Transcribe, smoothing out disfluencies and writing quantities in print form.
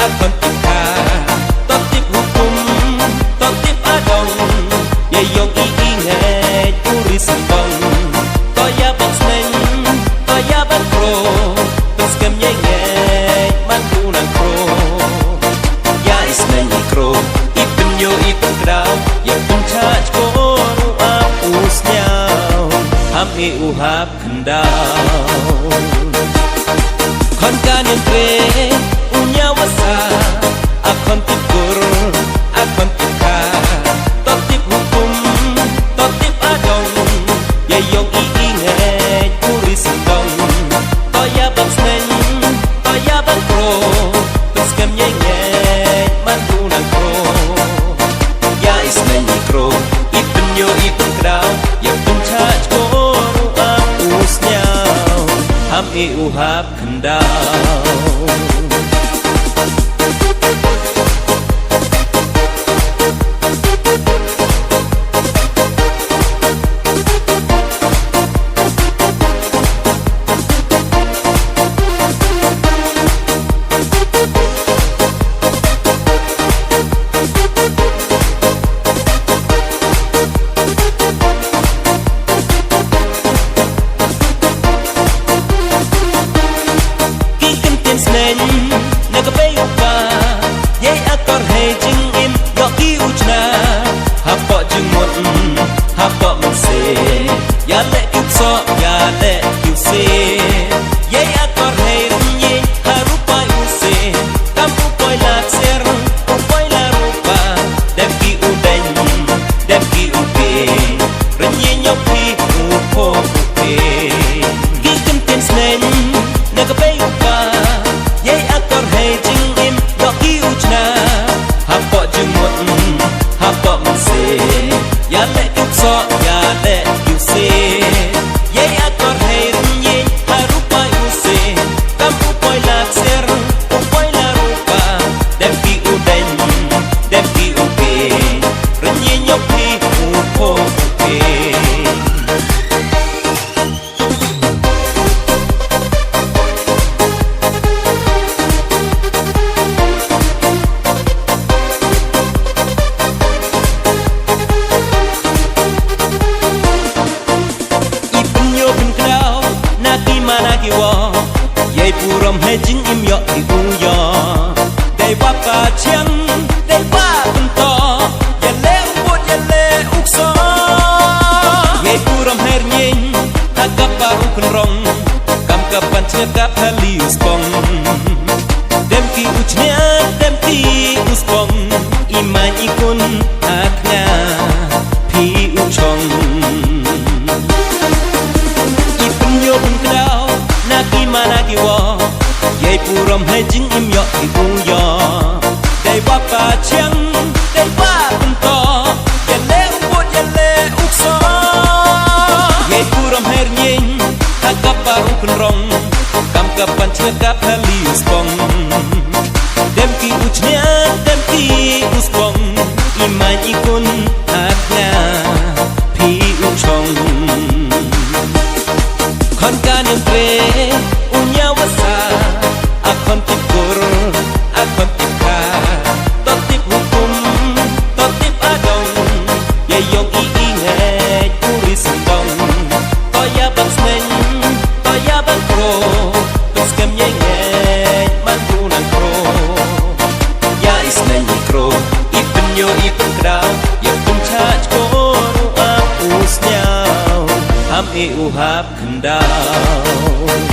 akan tika totip hukum totip adong yayong iingat turis sembong toya baksneng toya bakro terus kemyenget mantunan pro ya isneng mikro ipenyo ipen kedau ya pencaj koru apusnyau hami uhap kendau kon kanin tre unya wasa akon tikur akon tika totip hukum totip adong yayong iingat turis sembong toya baksneng toya bakro terus kemyenget mantunan pro ya isneng mikro ipenyo ipen kedau ya pencaj koru apusnyau hami uhap kendau nagapayupa yay akor hey jing im yoki uchna hapo jingmon hapo mense ya le kipso ya le kipse yay akor hey runye harupa use kampu poi lakser poi la rupa dem ki udeng dem ki upe runye nyopi upo upe gikem ten snen nagapayupa yay akor hey jing im yoki uchna hapo jengmut hapo mense ya le kipso ya le kipse yay akor hey runye harupa use kampu poi lakser poi la rupa dem ki udeng dem ki upe runye nyopi upo upe yay purom he jing im yo di uyo dai baka chiang dai ba punto ya le ubot ya le ukso yay purom her nyin hakap baru kenrong kam kapan cekap halius pong dem ki uchnya dem ki uspong iman ikun haknya pi uchong ipen yo pun kedau naki manaki wo yay purom hai jing im yo ibu yo dai bapa chiang dai ba punto ya le ubot ya le ukso yay purom her nyin hakap baru kenrong kam kapan cekap halius pong dem ki uchnya dem ki uspong iman ikun haknya pi uchong kon kanin tre unya wasa akon tikur akon tika totip hukum totip adong yayong iingat turis sembong toya baksneng toya bakro terus kemyenget mantunan pro ya isneng mikro ipenyo ipen kedau ya pencaj koru apusnyau hami uhap kendau